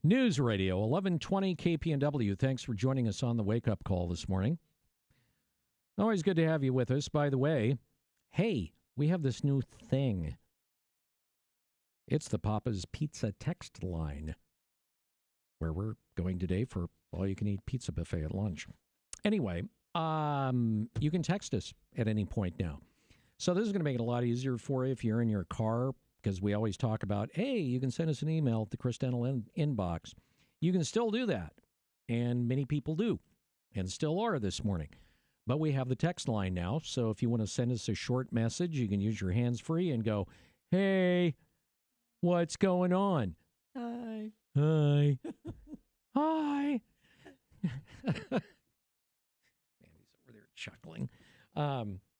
News Radio 1120 KPNW. Thanks for joining us on the wake-up call this morning. Always good to have you with us. By the way, hey, we have this new thing. It's the Papa's Pizza text line, where we're going today for all-you-can-eat pizza buffet at lunch. Anyway, you can text us at any point now. So this is going to make it a lot easier for you if you're in your car, because we always talk about, hey, you can send us an email at the Chris Dental inbox. You can still do that, and many people do, and still are this morning. But we have the text line now, so if you want to send us a short message, you can use your hands-free and go, hey, what's going on? Hi. Hi. Hi. Man, he's over there chuckling.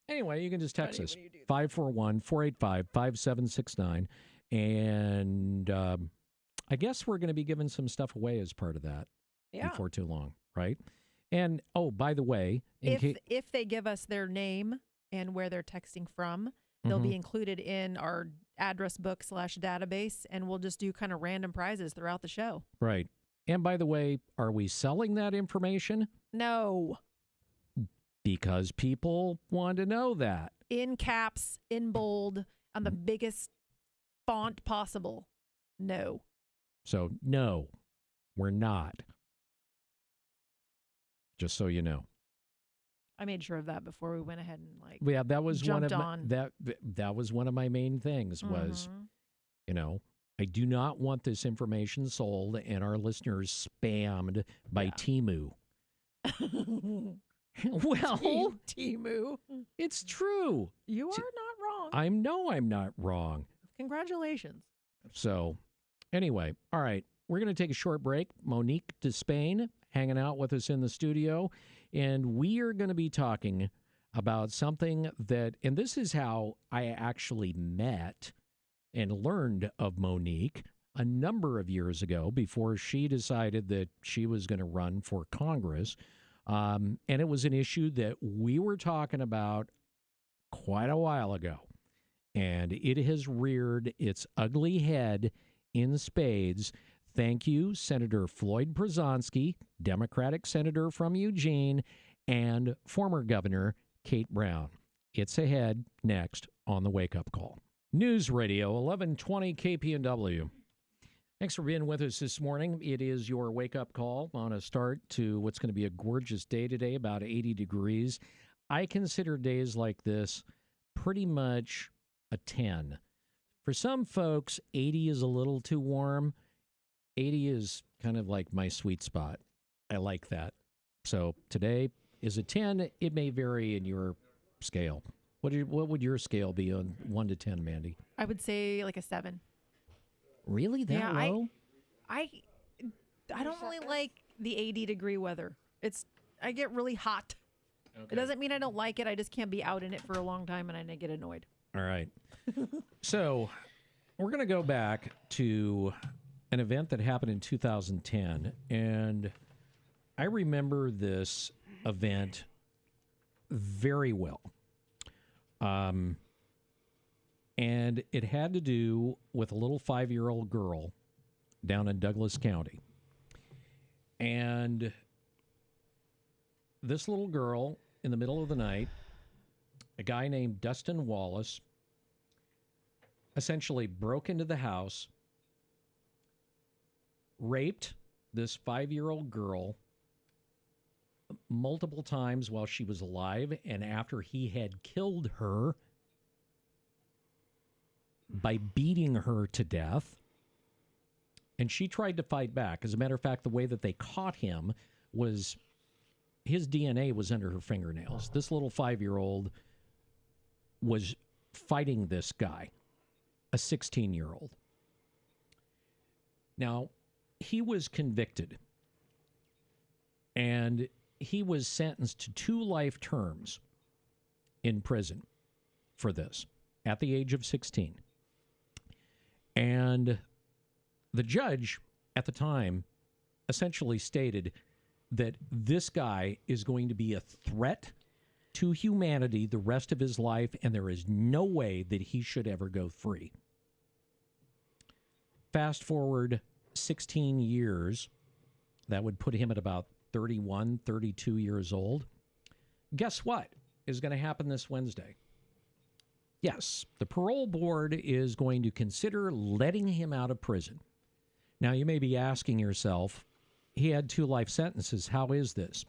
Anyway, you can just text us, 541-485-5769. And I guess we're going to be giving some stuff away as part of that before too long, right? And, oh, by the way, if they give us their name and where they're texting from, they'll be included in our address book / database, and we'll just do kind of random prizes throughout the show. Right. And by the way, are we selling that information? No. Because people want to know that. In caps, in bold, on the biggest font possible. No. So, no, we're not. Just so you know. I made sure of that before we went ahead and that was jumped one of that was one of my main things was, I do not want this information sold and our listeners spammed by Temu. Well, Temu. It's true. You are not wrong. I'm not wrong. Congratulations. So, anyway, all right. We're going to take a short break. Monique DeSpain hanging out with us in the studio, and we are going to be talking about something that, and this is how I actually met and learned of Monique a number of years ago before she decided that she was going to run for Congress. And it was an issue that we were talking about quite a while ago. And it has reared its ugly head in spades. Thank you, Senator Floyd Przonski, Democratic senator from Eugene, and former Governor Kate Brown. It's ahead next on the Wake Up Call. News Radio 1120 KPNW. Thanks for being with us this morning. It is your wake-up call on a start to what's going to be a gorgeous day today, about 80 degrees. I consider days like this pretty much a 10. For some folks, 80 is a little too warm. 80 is kind of like my sweet spot. I like that. So today is a 10. It may vary in your scale. What would your scale be on 1 to 10, Mandy? I would say like a 7. Really? That low? I don't really like the 80-degree weather. I get really hot. Okay. It doesn't mean I don't like it. I just can't be out in it for a long time, and I get annoyed. All right. So we're going to go back to an event that happened in 2010, and I remember this event very well. And it had to do with a little 5-year-old girl down in Douglas County. And this little girl, in the middle of the night, a guy named Dustin Wallace essentially broke into the house, raped this 5-year-old girl multiple times while she was alive, and after he had killed her by beating her to death. And she tried to fight back. As a matter of fact, the way that they caught him was his DNA was under her fingernails. This little 5-year-old was fighting this guy, a 16-year-old. Now, he was convicted, and he was sentenced to 2 life terms in prison for this at the age of 16. And the judge at the time essentially stated that this guy is going to be a threat to humanity the rest of his life, and there is no way that he should ever go free. Fast forward 16 years. That would put him at about 31, 32 years old. Guess what is going to happen this Wednesday? Yes, the parole board is going to consider letting him out of prison. Now, you may be asking yourself, he had 2 life sentences. How is this?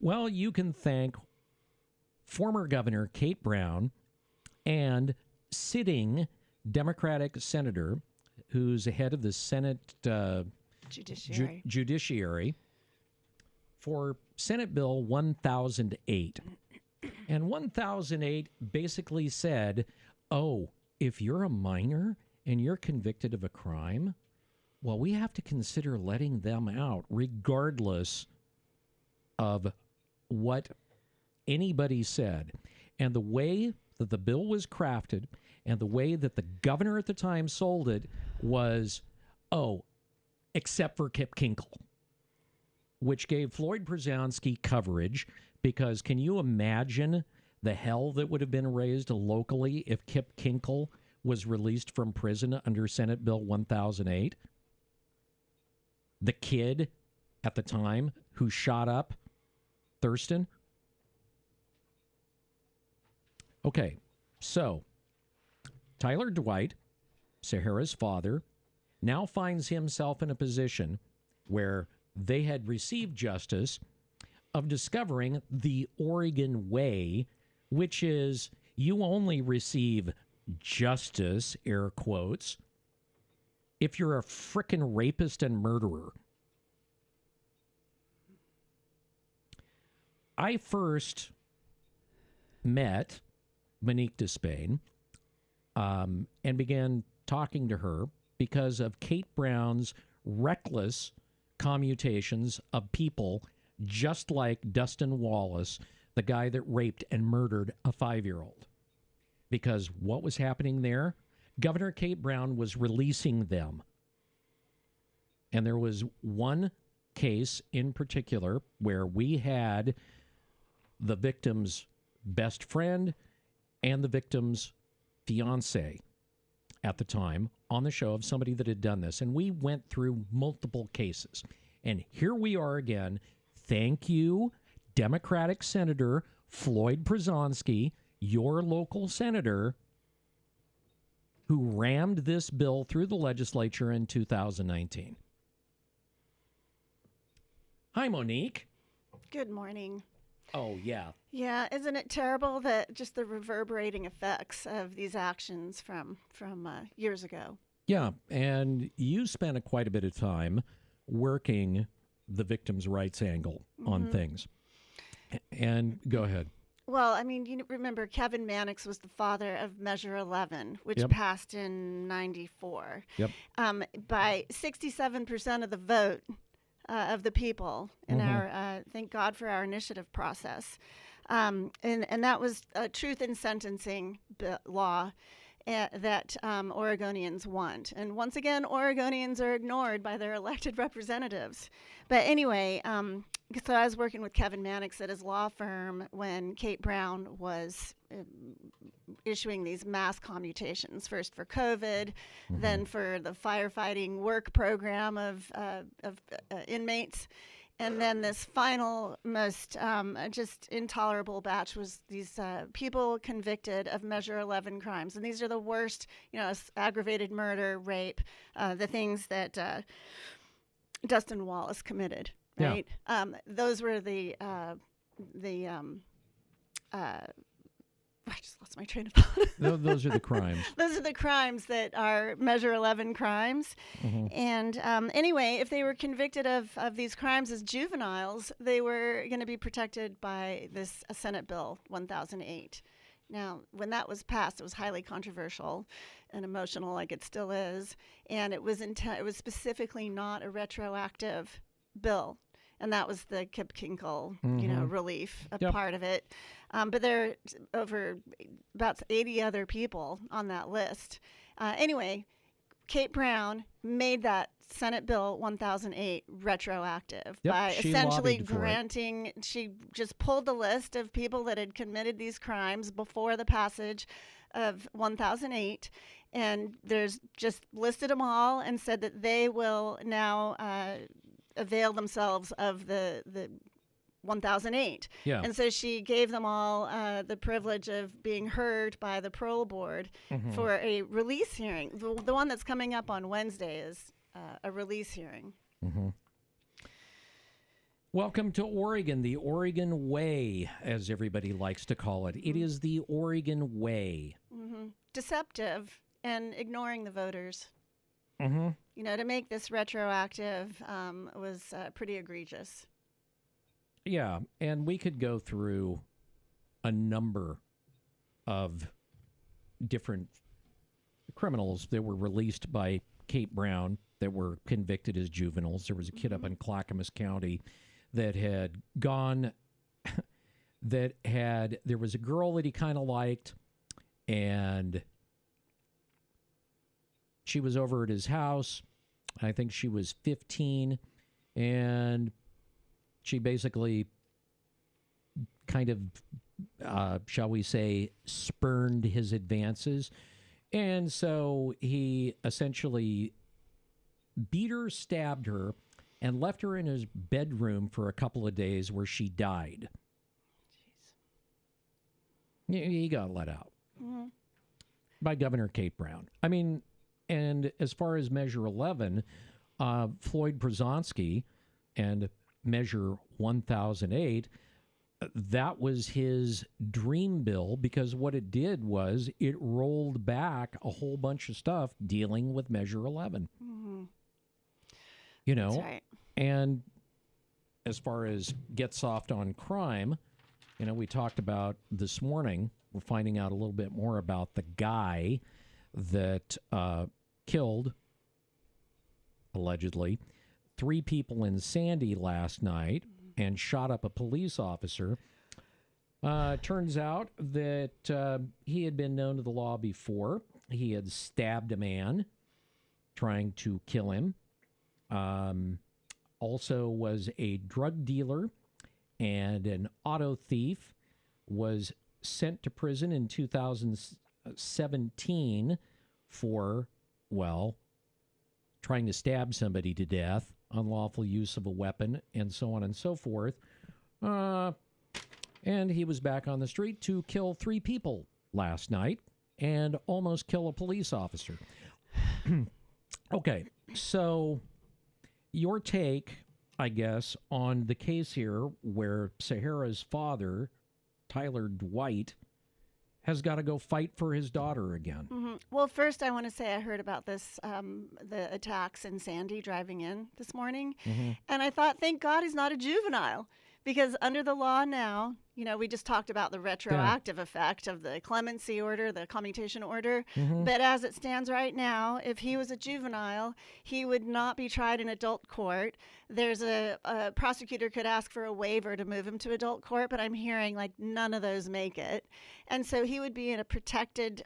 Well, you can thank former Governor Kate Brown and sitting Democratic senator who's head of the Senate Judiciary for Senate Bill 1008. And 1008 basically said, oh, if you're a minor and you're convicted of a crime, well, we have to consider letting them out regardless of what anybody said. And the way that the bill was crafted and the way that the governor at the time sold it was, oh, except for Kip Kinkle, which gave Floyd Przanski coverage, because can you imagine the hell that would have been raised locally if Kip Kinkle was released from prison under Senate Bill 1008? The kid at the time who shot up Thurston? Okay, so Tyler Dwight, Sahara's father, now finds himself in a position where they had received justice of discovering the Oregon way, which is you only receive justice, air quotes, if you're a frickin' rapist and murderer. I first met Monique DeSpain and began talking to her because of Kate Brown's reckless commutations of people just like Dustin Wallace, the guy that raped and murdered a 5-year-old. Because what was happening there? Governor Kate Brown was releasing them. And there was one case in particular where we had the victim's best friend and the victim's fiance at the time on the show of somebody that had done this. And we went through multiple cases. And here we are again. Thank you, Democratic Senator Floyd Przanski, your local senator, who rammed this bill through the legislature in 2019. Hi, Monique. Good morning. Oh, yeah. Yeah, isn't it terrible that just the reverberating effects of these actions from years ago? Yeah, and you spent quite a bit of time working the victim's rights angle on things. And go ahead. Well, I mean, you remember Kevin Mannix was the father of Measure 11, which passed in 94. Yep. By 67% of the vote of the people in our, thank God for our initiative process. And that was a truth in sentencing law that Oregonians want. And once again, Oregonians are ignored by their elected representatives. But anyway, so I was working with Kevin Mannix at his law firm when Kate Brown was issuing these mass commutations, first for COVID, then for the firefighting work program of inmates. And then this final, most just intolerable batch was these people convicted of Measure 11 crimes. And these are the worst, aggravated murder, rape, the things that Dustin Wallace committed, right? Yeah. Those were I just lost my train of thought. Those are the crimes. Those are the crimes that are Measure 11 crimes. And anyway, if they were convicted of these crimes as juveniles, they were going to be protected by this Senate Bill 1008. Now, when that was passed, it was highly controversial and emotional, like it still is. And it was specifically not a retroactive bill. And that was the Kip Kinkle, relief, part of it. But there are over about 80 other people on that list. Anyway, Kate Brown made that Senate Bill 1008 retroactive by essentially granting, she just pulled the list of people that had committed these crimes before the passage of 1008 And there's just listed them all and said that they will now avail themselves of the 1008. Yeah. And so she gave them all the privilege of being heard by the parole board for a release hearing. The one that's coming up on Wednesday is a release hearing. Welcome to Oregon, the Oregon Way, as everybody likes to call it. It is the Oregon Way. Deceptive and ignoring the voters. You know, to make this retroactive was pretty egregious. Yeah, and we could go through a number of different criminals that were released by Kate Brown that were convicted as juveniles. There was a kid up in Clackamas County that had gone, there was a girl that he kind of liked, and she was over at his house. I think she was 15, and she basically kind of, shall we say, spurned his advances. And so he essentially beat her, stabbed her, and left her in his bedroom for a couple of days where she died. Jeez. He got let out by Governor Kate Brown. I mean, and as far as Measure 11, Floyd Brzezinski and Measure 1008, that was his dream bill, because what it did was it rolled back a whole bunch of stuff dealing with Measure 11. You know, That's right. And as far as get soft on crime, you know, we talked about this morning, we're finding out a little bit more about the guy that killed, allegedly, 3 people in Sandy last night and shot up a police officer. Turns out that he had been known to the law before. He had stabbed a man trying to kill him. Also was a drug dealer and an auto thief, was sent to prison in 2017 for, well, trying to stab somebody to death, unlawful use of a weapon, and so on and so forth. And he was back on the street to kill 3 people last night and almost kill a police officer. Okay, so your take, I guess, on the case here where Sahara's father, Tyler Dwight, has got to go fight for his daughter again. Well, first, I want to say I heard about this, the attacks in Sandy driving in this morning. And I thought, thank God he's not a juvenile. Because under the law now, you know, we just talked about the retroactive effect of the clemency order, the commutation order. But as it stands right now, if he was a juvenile, he would not be tried in adult court. There's a prosecutor could ask for a waiver to move him to adult court, but I'm hearing like none of those make it. And so he would be in a protected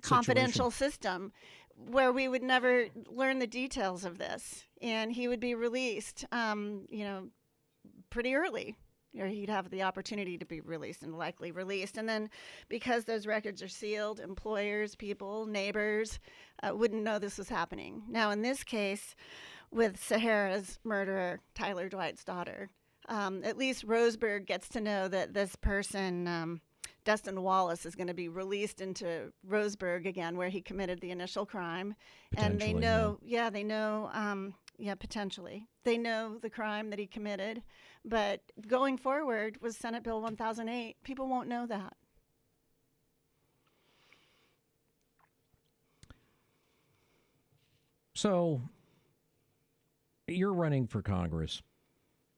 confidential system where we would never learn the details of this. And he would be released, you know, pretty early, or he'd have the opportunity to be released and likely released. And then because those records are sealed, employers, people, neighbors wouldn't know this was happening. Now, in this case, with Sahara's murderer, Tyler Dwight's daughter, at least Roseburg gets to know that this person, Dustin Wallace, is going to be released into Roseburg again, where he committed the initial crime. And they know, they know, potentially. They know the crime that he committed. But going forward with Senate Bill 1008, people won't know that. So you're running for Congress.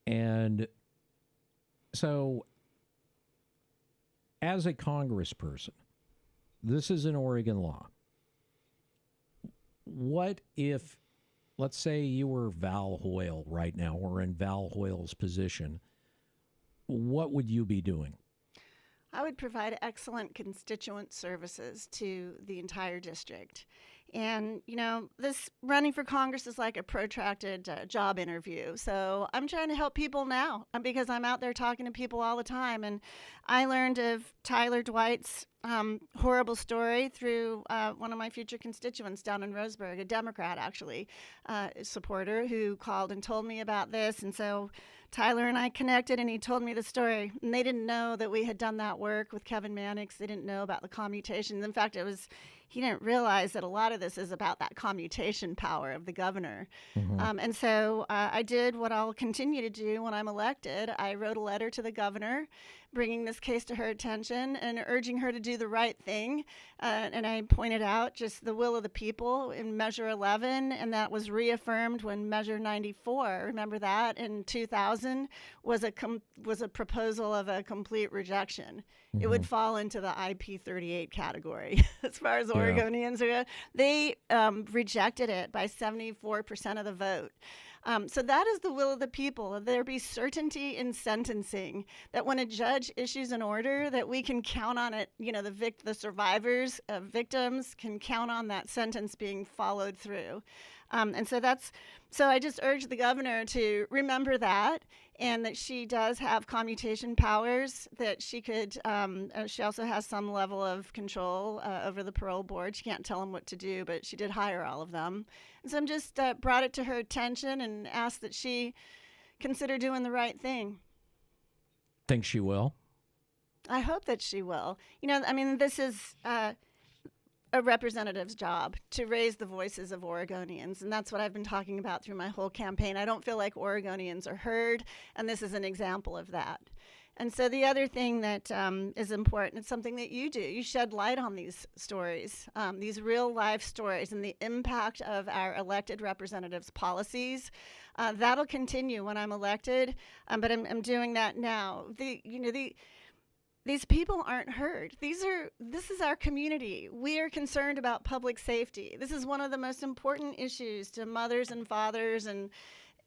And so as a congressperson, this is an Oregon law. What if, let's say you were Val Hoyle right now, or in Val Hoyle's position, what would you be doing? I would provide excellent constituent services to the entire district. And, this running for Congress is like a protracted job interview. So I'm trying to help people now because I'm out there talking to people all the time. And I learned of Tyler Dwight's horrible story through one of my future constituents down in Roseburg, a Democrat, actually, supporter who called and told me about this. And so Tyler and I connected, and he told me the story. And they didn't know that we had done that work with Kevin Mannix. They didn't know about the commutations. In fact, he didn't realize that a lot of this is about that commutation power of the governor. And so I did what I'll continue to do when I'm elected. I wrote a letter to the governor bringing this case to her attention and urging her to do the right thing. And I pointed out just the will of the people in Measure 11, and that was reaffirmed when Measure 94, remember that, in 2000, was a proposal of a complete rejection. It would fall into the IP38 category as far as Oregonians are. They rejected it by 74% of the vote. So that is the will of the people. There be certainty in sentencing, that when a judge issues an order, that we can count on it. The survivors, victims can count on that sentence being followed through. And so I just urge the governor to remember that, and that she does have commutation powers, that she could, she also has some level of control over the parole board. She can't tell them what to do, but she did hire all of them. And so I'm just brought it to her attention and asked that she consider doing the right thing. Think she will? I hope that she will. This is a representative's job to raise the voices of Oregonians. And that's what I've been talking about through my whole campaign. I don't feel like Oregonians are heard, and this is an example of that. And so the other thing that is important, it's something that you do. You shed light on these stories, these real life stories, and the impact of our elected representatives' policies. That'll continue when I'm elected, but I'm doing that now. These people aren't heard. This is our community. We are concerned about public safety. This is one of the most important issues to mothers and fathers and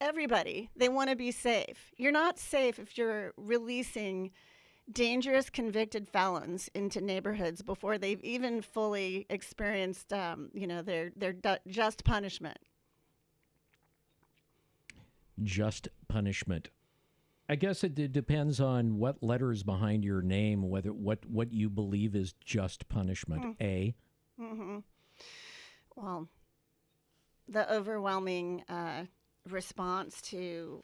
everybody. They want to be safe. You're not safe if you're releasing dangerous convicted felons into neighborhoods before they've even fully experienced, their just punishment. Just punishment. I guess it depends on what letters behind your name, what you believe is just punishment. Well, the overwhelming response to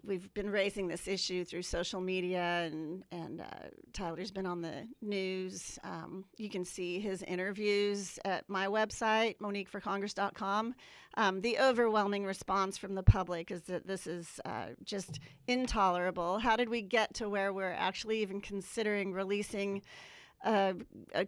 we've been raising this issue through social media, and Tyler's been on the news. You can see his interviews at my website, MoniqueForCongress.com. The overwhelming response from the public is that this is just intolerable. How did we get to where we're actually even considering releasing a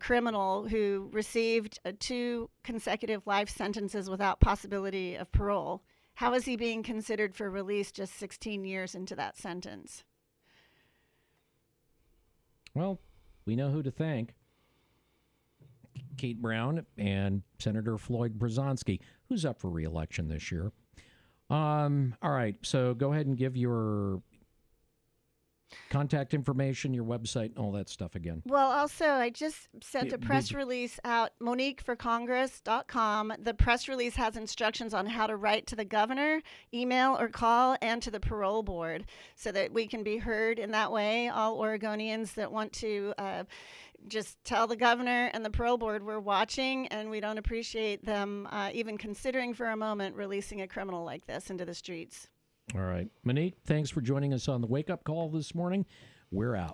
criminal who received 2 consecutive life sentences without possibility of parole? How is he being considered for release just 16 years into that sentence? Well, we know who to thank. Kate Brown and Senator Floyd Brzezinski, who's up for re-election this year. All right, so go ahead and give your contact information, your website, and all that stuff again. Well, also, I just sent a press release out, MoniqueForCongress.com. The press release has instructions on how to write to the governor, email or call, and to the parole board, so that we can be heard in that way. All Oregonians that want to just tell the governor and the parole board we're watching, and we don't appreciate them even considering for a moment releasing a criminal like this into the streets. All right. Monique, thanks for joining us on the Wake Up Call this morning. We're out.